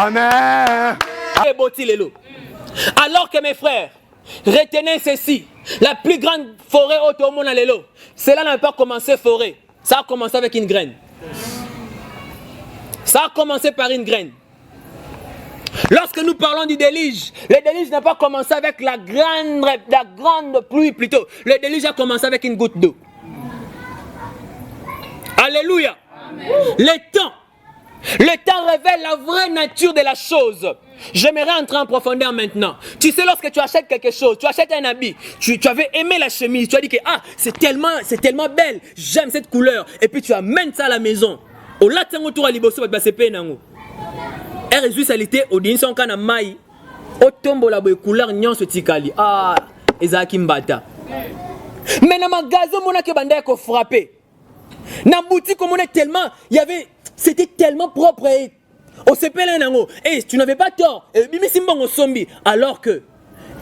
Amen. Alors que mes frères, retenez ceci. La plus grande forêt au monde à l'élo. Cela n'a pas commencé forêt. Ça a commencé avec une graine. Ça a commencé par une graine. Lorsque nous parlons du déluge, le déluge n'a pas commencé avec la grande pluie plutôt. Le déluge a commencé avec une goutte d'eau. Alléluia. Amen. Le temps révèle la vraie nature de la chose. J'aimerais entrer en profondeur maintenant. Tu sais, lorsque tu achètes quelque chose, tu achètes un habit, tu avais aimé la chemise, tu as dit que c'est tellement belle, j'aime cette couleur, et puis tu amènes ça à la maison. Au latin autour à liboso, c'est pénango. Et résultat, au din son kana mai, au tombo la couleur nyon se tikali. Ezaki mbata. Mais dans le magasin, on a que banda ko frappé. Dans la boutique, on est tellement, c'était tellement propre et on s'est pelé nango. Et tu n'avais pas tort. Bimi simbongo sombi. Alors que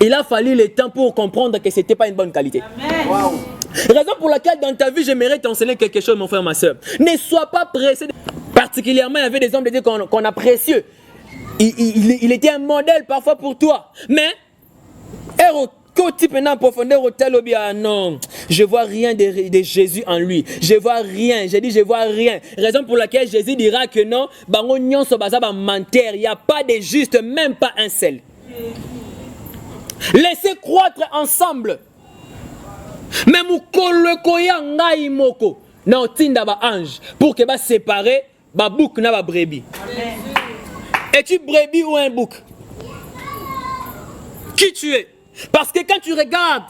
il a fallu le temps pour comprendre que c'était pas une bonne qualité. Wow. Raison pour laquelle dans ta vie j'aimerais t'enseigner quelque chose, mon frère, ma soeur. Ne sois pas pressé. Particulièrement, il y avait des hommes de Dieu qu'on a précieux. Il était un modèle parfois pour toi. Mais en profondeur, non, je vois rien de Jésus en lui. Je vois rien. J'ai dit, je vois rien. Raison pour laquelle Jésus dira que non, il n'y a pas de juste, même pas un seul. Laissez croître ensemble. Même non, tinda ba ange pour que ba séparer ba bouc na ba brebis. Es-tu brebis ou un bouc? Qui tu es? Parce que quand tu regardes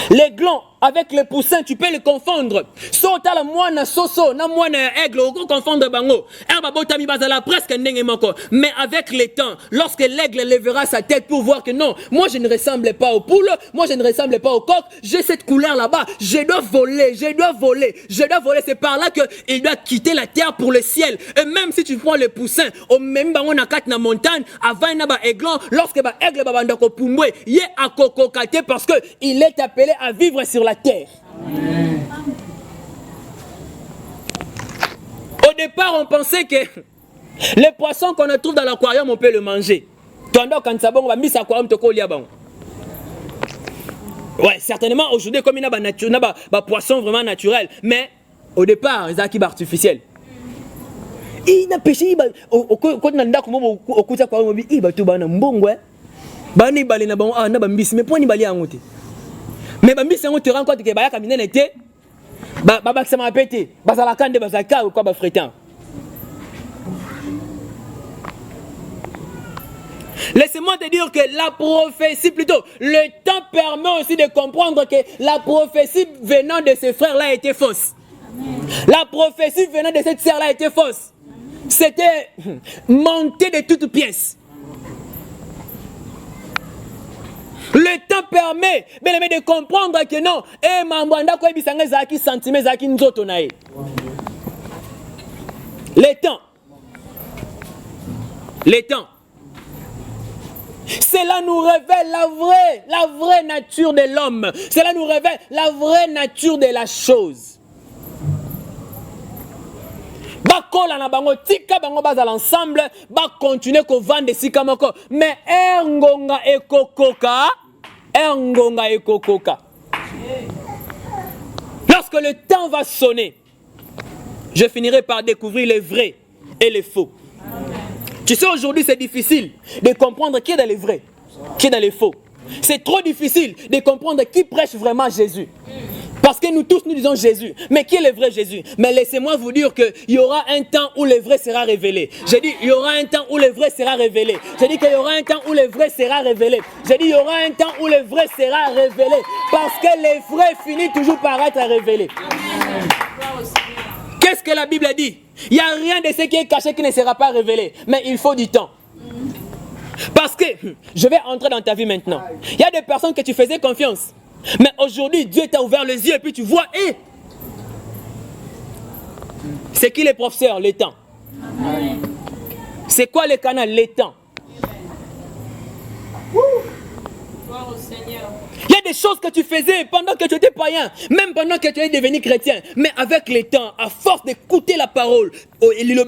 les glands avec les poussins, tu peux les confondre. Sota la moine soso, na moine aigle, on confondre bango. Erba botami bazala presque ndenge moko. Mais avec le temps, lorsque l'aigle lèvera sa tête pour voir que non, moi je ne ressemble pas aux poules, moi je ne ressemble pas au coq, j'ai cette couleur là-bas, je dois voler. C'est par là qu'il doit quitter la terre pour le ciel. Et même si tu prends les poussins, au même bango na kat na montagne, avant na ba aiglon, lorsque ba aigle ba bandako pumbwe, yé a kokokate parce que il est appelé à vivre sur la terre. Amen. Au départ, on pensait que les poissons qu'on trouve dans l'aquarium, on peut le manger. Ouais, certainement aujourd'hui, comme il y a des poissons vraiment naturels, mais au départ, ils sont artificiels. Il a pêché, il mais bambi sango te rend compte que baya kamine n'était ba ça m'a pété ba ça la kande ba ça ka quoi ba frétant. Laissez-moi te dire que la prophétie, plutôt le temps permet aussi de comprendre que la prophétie venant de ce frère là était fausse. La prophétie venant de cette sœur là était fausse. C'était monté de toutes pièces. Le temps permet de comprendre que non, le temps. Cela nous révèle la vraie nature de l'homme. Cela nous révèle la vraie nature de la chose. Bakola na bango tika bango bazala ensemble ba continuer ko vendre sikamoko mais ngonga ekokoka. Lorsque le temps va sonner, je finirai par découvrir les vrais et les faux. Tu sais, aujourd'hui c'est difficile de comprendre qui est dans les vrais, qui est dans les faux. C'est trop difficile de comprendre qui prêche vraiment Jésus. Parce que nous tous nous disons Jésus. Mais qui est le vrai Jésus? Mais laissez-moi vous dire qu'il y aura un temps où le vrai sera révélé. J'ai dit il y aura un temps où le vrai sera révélé. J'ai dit qu'il y aura un temps où le vrai sera révélé. J'ai dit il y aura un temps où le vrai sera révélé. Parce que le vrai finit toujours par être révélé. Qu'est-ce que la Bible dit? Il n'y a rien de ce qui est caché qui ne sera pas révélé. Mais il faut du temps. Parce que, je vais entrer dans ta vie maintenant. Il y a des personnes que tu faisais confiance. Mais aujourd'hui, Dieu t'a ouvert les yeux et puis tu vois, c'est qui les professeurs? Les temps. C'est quoi le canal? Les temps. Il y a des choses que tu faisais pendant que tu étais païen, même pendant que tu es devenu chrétien. Mais avec les temps, à force d'écouter la parole, il y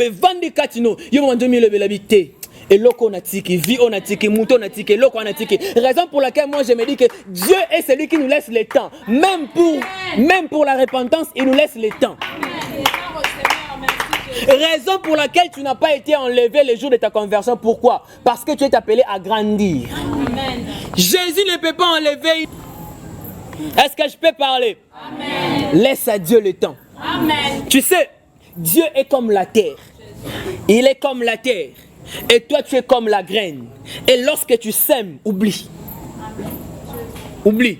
a Et l'oko natiki, vie onatiki, mouton natiki, l'oko natiki. Raison pour laquelle moi je me dis que Dieu est celui qui nous laisse le temps. Même pour la repentance, il nous laisse le temps. Raison pour laquelle tu n'as pas été enlevé le jour de ta conversion. Pourquoi? Parce que tu es appelé à grandir. Amen. Jésus ne peut pas enlever. Est-ce que je peux parler? Amen. Laisse à Dieu le temps. Amen. Tu sais, Dieu est comme la terre. Il est comme la terre. Et toi, tu es comme la graine. Et lorsque tu sèmes, oublie. Oublie.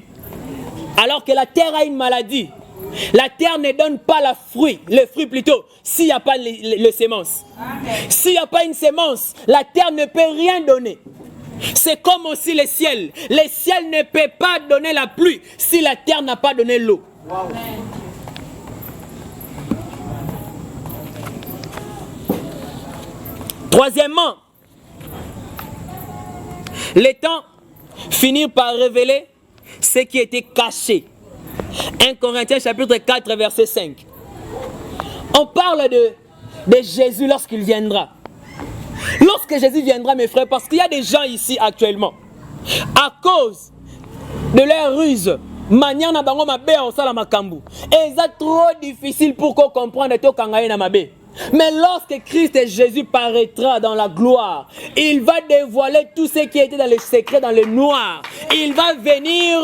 Alors que la terre a une maladie. La terre ne donne pas le fruit plutôt, s'il n'y a pas le sémence. S'il n'y a pas une sémence, la terre ne peut rien donner. C'est comme aussi le ciel. Le ciel ne peut pas donner la pluie si la terre n'a pas donné l'eau. Troisièmement, le temps finit par révéler ce qui était caché. 1 Corinthiens chapitre 4 verset 5. On parle de Jésus lorsqu'il viendra. Lorsque Jésus viendra, mes frères, parce qu'il y a des gens ici actuellement, à cause de leur ruse, manière na bango mabe au sala makambu, et c'est trop difficile pour qu'on comprenne to kangaye na mabe. Mais lorsque Christ et Jésus paraîtra dans la gloire, il va dévoiler tout ce qui était dans le secret, dans le noir. Il va venir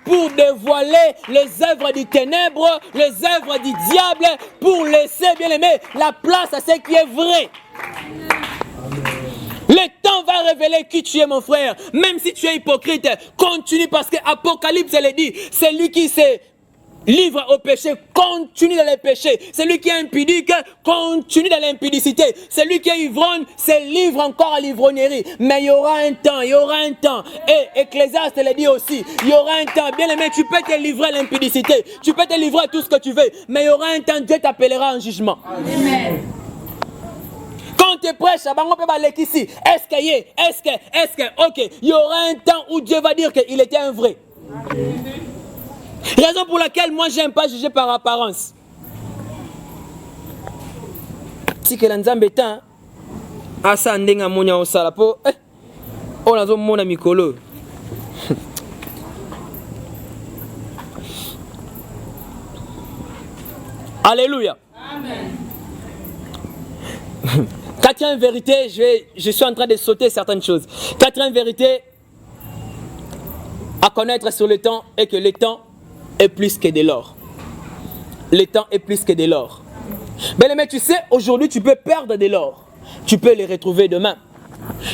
pour dévoiler les œuvres du ténèbre, les œuvres du diable, pour laisser, bien aimé, la place à ce qui est vrai. Le temps va révéler qui tu es, mon frère. Même si tu es hypocrite, continue, parce que Apocalypse le dit, c'est lui qui s'est livre au péché, continue dans les péchés. Celui qui est impudique, continue dans l'impudicité. Celui qui est ivrogne, se livre encore à l'ivrognerie. Mais il y aura un temps, il y aura un temps. Et Ecclésiaste le dit aussi, il y aura un temps. Bien aimé, tu peux te livrer à l'impudicité, tu peux te livrer à tout ce que tu veux. Mais il y aura un temps, Dieu t'appellera en jugement. Amen. Quand tu prêches, est-ce que, ok, il y aura un temps où Dieu va dire qu'il était un vrai. Amen. Raison pour laquelle moi j'aime pas juger par apparence. Si que l'anzambe temps asa ndenga monya osala po on a zo mona mikolo. Alléluia. Amen. Quatrième vérité, je suis en train de sauter certaines choses. Quatrième vérité à connaître sur le temps est que le temps est plus que de l'or. Le temps est plus que de l'or. Mais tu sais, aujourd'hui, tu peux perdre de l'or. Tu peux les retrouver demain.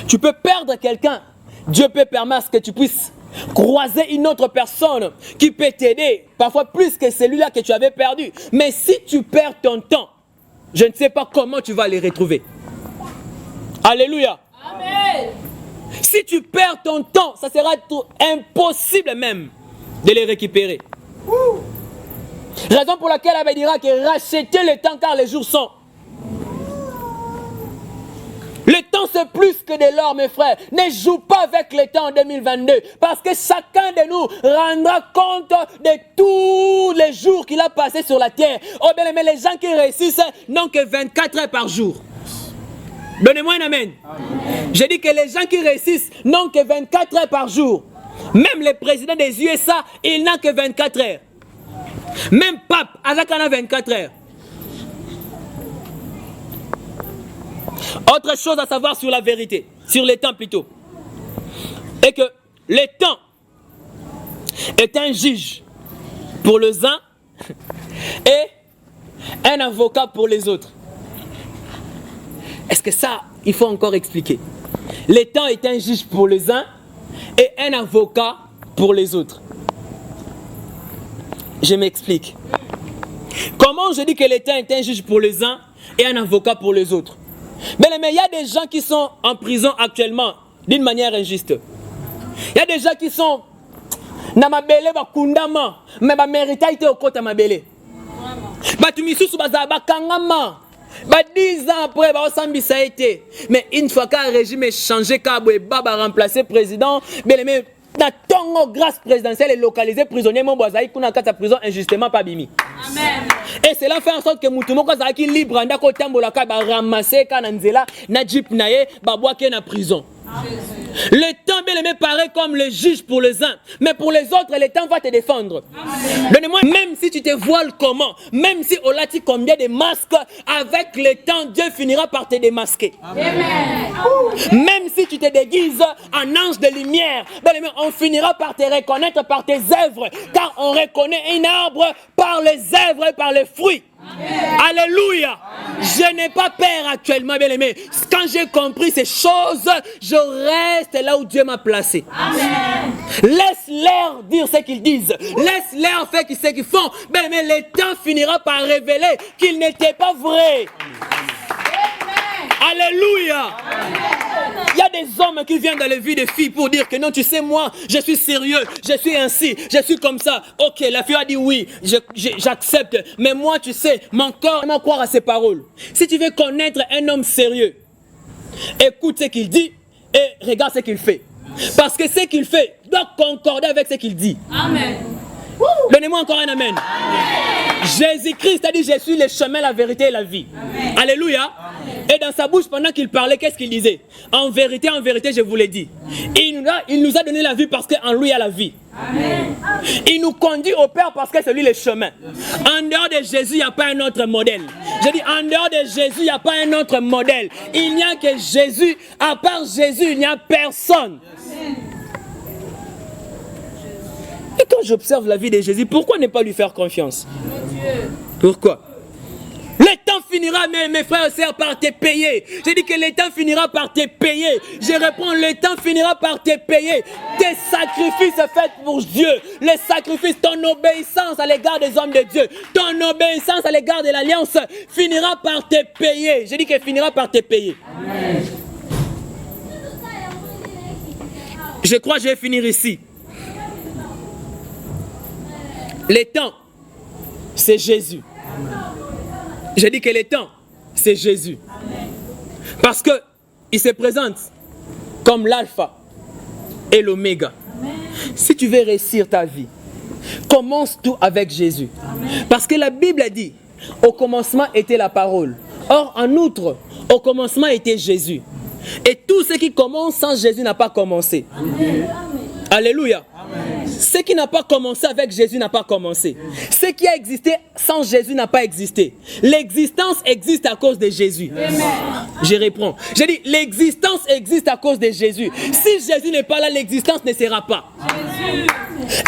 Tu peux perdre quelqu'un. Dieu peut permettre que tu puisses croiser une autre personne qui peut t'aider, parfois plus que celui-là que tu avais perdu. Mais si tu perds ton temps, je ne sais pas comment tu vas les retrouver. Alléluia. Amen. Si tu perds ton temps, ça sera impossible même de les récupérer. Raison pour laquelle elle dira que rachetez le temps car les jours sont. Le temps c'est plus que de l'or, mes frères. Ne joue pas avec le temps en 2022 parce que chacun de nous rendra compte de tous les jours qu'il a passé sur la terre. Oh bien aimé, les gens qui réussissent n'ont que 24 heures par jour. Donnez-moi un amen. Amen. J'ai dit que les gens qui réussissent n'ont que 24 heures par jour. Même le président des USA, il n'a que 24 heures. Même Pape, Azak en a 24 heures. Autre chose à savoir sur la vérité, sur le temps plutôt, est que le temps est un juge pour les uns et un avocat pour les autres. Est-ce que ça, il faut encore expliquer? Le temps est un juge pour les uns et un avocat pour les autres. Je m'explique. Comment je dis que le temps est un juge pour les uns et un avocat pour les autres? Mais il y a des gens qui sont en prison actuellement d'une manière injuste. Il y a des gens qui sont dans ma belle bakundama mais ba mérita été au côté ma belle. Ba tu misusu bazaba kangama. 10 ans après, ça a été. Mais une fois qu'un régime est changé, qu'un baba remplacé président, bien aimé, na tongo grâce présidentielle et localisée prisonnier mon bozaï kuna kata prison injustement pas bimi. Amen. Et cela fait en sorte que mutumoko zaki libre ndako tambola ka ba ramasser kana nzela na jeep nae ba boake na prison. Le temps bien aimé paraît comme le juge pour les uns, mais pour les autres, le temps va te défendre. Donnez-moi, même si tu te voiles comment, même si on l'a dit combien de masques, avec le temps, Dieu finira par te démasquer. Amen. Même si tu te déguises en ange de lumière, bien aimé, on finira par te reconnaître par tes œuvres, car on reconnaît un arbre par les œuvres et par les fruits. Amen. Alléluia. Amen. Je n'ai pas peur actuellement, bien aimé. Quand j'ai compris ces choses, je reste là où Dieu m'a placé. Amen. Laisse-leur dire ce qu'ils disent. Laisse-leur faire ce qu'ils font. Bien aimé, le temps finira par révéler qu'ils n'étaient pas vrais. Amen. Alléluia. Amen. Il y a des hommes qui viennent dans la vie des filles pour dire que non, tu sais, moi, je suis sérieux, je suis ainsi, je suis comme ça. Ok, la fille a dit oui, j'accepte. Mais moi, tu sais, mon corps m'a croire à ses paroles. Si tu veux connaître un homme sérieux, écoute ce qu'il dit et regarde ce qu'il fait. Parce que ce qu'il fait doit concorder avec ce qu'il dit. Amen. Donnez-moi encore un amen. Jésus-Christ a dit, je suis le chemin, la vérité et la vie. Amen. Alléluia. Amen. Et dans sa bouche, pendant qu'il parlait, qu'est-ce qu'il disait? En vérité, je vous l'ai dit. Il nous a donné la vie parce qu'en lui il y a la vie. Amen. Il nous conduit au Père parce que c'est lui le chemin. En dehors de Jésus, il n'y a pas un autre modèle. Je dis, en dehors de Jésus, il n'y a pas un autre modèle. Il n'y a que Jésus. À part Jésus, il n'y a personne. Amen. Et quand j'observe la vie de Jésus, pourquoi ne pas lui faire confiance? Pourquoi? Le temps finira, mes frères et sœurs, par te payer. J'ai dit que le temps finira par te payer. Je reprends, le temps finira par te payer. Tes sacrifices faits pour Dieu. Les sacrifices, ton obéissance à l'égard des hommes de Dieu. Ton obéissance à l'égard de l'alliance finira par te payer. J'ai dit qu'elle finira par te payer. Amen. Je crois que je vais finir ici. Le temps, c'est Jésus. J'ai dit que le temps, c'est Jésus. Parce qu'il se présente comme l'alpha et l'oméga. Si tu veux réussir ta vie, commence tout avec Jésus. Parce que la Bible a dit, au commencement était la parole. Or, en outre, au commencement était Jésus. Et tout ce qui commence sans Jésus n'a pas commencé. Amen. Alléluia. Amen. Ce qui n'a pas commencé avec Jésus n'a pas commencé. Ce qui a existé sans Jésus n'a pas existé. L'existence existe à cause de Jésus. Amen. Je reprends. J'ai dit, l'existence existe à cause de Jésus. Si Jésus n'est pas là, l'existence ne sera pas. Jésus.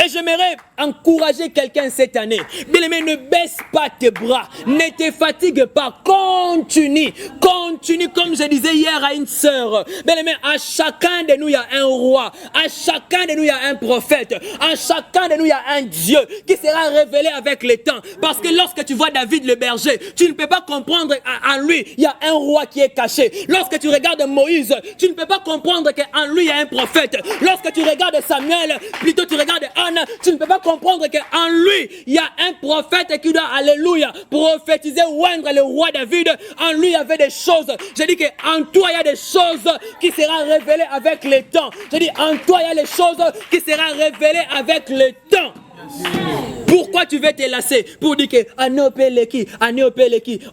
Et j'aimerais encourager quelqu'un cette année. Bien-aimé, ne baisse pas tes bras. Ne te fatigue pas. Continue. Continue, comme je disais hier à une sœur. Bien-aimé, à chacun de nous, il y a un roi. À chacun de nous, il y a un prophète. À chacun de nous, il y a un Dieu qui sera révélé avec le temps. Parce que lorsque tu vois David le berger, tu ne peux pas comprendre en lui, il y a un roi qui est caché. Lorsque tu regardes Moïse, tu ne peux pas comprendre qu'en lui, il y a un prophète. Lorsque tu regardes Samuel, plutôt tu regardes Anne, tu ne peux pas comprendre qu'en lui, il y a un prophète qui doit, alléluia, prophétiser ou oindre le roi David. En lui, il y avait des choses. Je dis qu'en toi, il y a des choses qui seront révélées avec le temps. Je dis, en toi, il y a des choses qui seront révélées avec le temps. Pourquoi tu veux te lasser pour dire que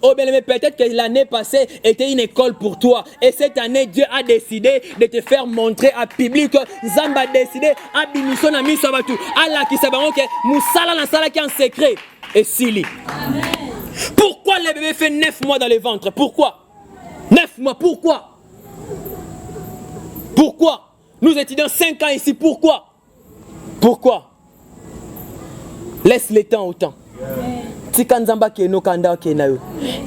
oh bien aimé, peut-être que l'année passée était une école pour toi et cette année Dieu a décidé de te faire montrer à public. Zamba a décidé à bimison à misabatu Allah qui sabango que musala na sala qui en secret et sili. Pourquoi le bébé fait 9 mois dans le ventre? Pourquoi 9 mois? Pourquoi? Pourquoi? Nous étudions 5 ans ici. Pourquoi? Pourquoi? Laisse le temps au temps.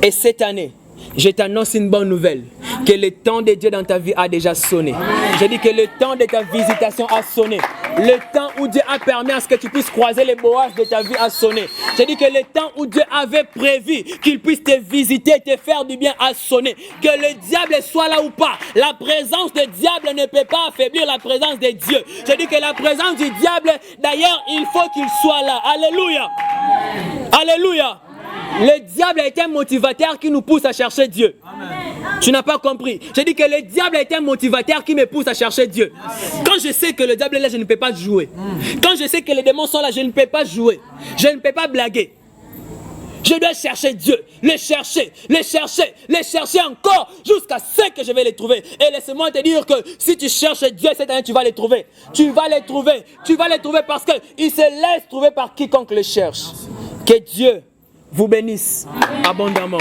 Et cette année, je t'annonce une bonne nouvelle. Que le temps de Dieu dans ta vie a déjà sonné. Je dis que le temps de ta visitation a sonné. Le temps où Dieu a permis à ce que tu puisses croiser les Boaz de ta vie a sonné. Je dis que le temps où Dieu avait prévu qu'il puisse te visiter, te faire du bien a sonné. Que le diable soit là ou pas, la présence du diable ne peut pas affaiblir la présence de Dieu. Je dis que la présence du diable, d'ailleurs, il faut qu'il soit là. Alléluia. Alléluia. Le diable est un motivateur qui nous pousse à chercher Dieu. Amen. Tu n'as pas compris. J'ai dit que le diable a été un motivateur qui me pousse à chercher Dieu. Quand je sais que le diable est là, je ne peux pas jouer. Quand je sais que les démons sont là, je ne peux pas jouer. Je ne peux pas blaguer. Je dois chercher Dieu, les chercher encore jusqu'à ce que je vais les trouver. Et laisse-moi te dire que si tu cherches Dieu cette année, tu vas les trouver. Tu vas les trouver parce qu'il se laisse trouver par quiconque le cherche. Que Dieu vous bénisse abondamment.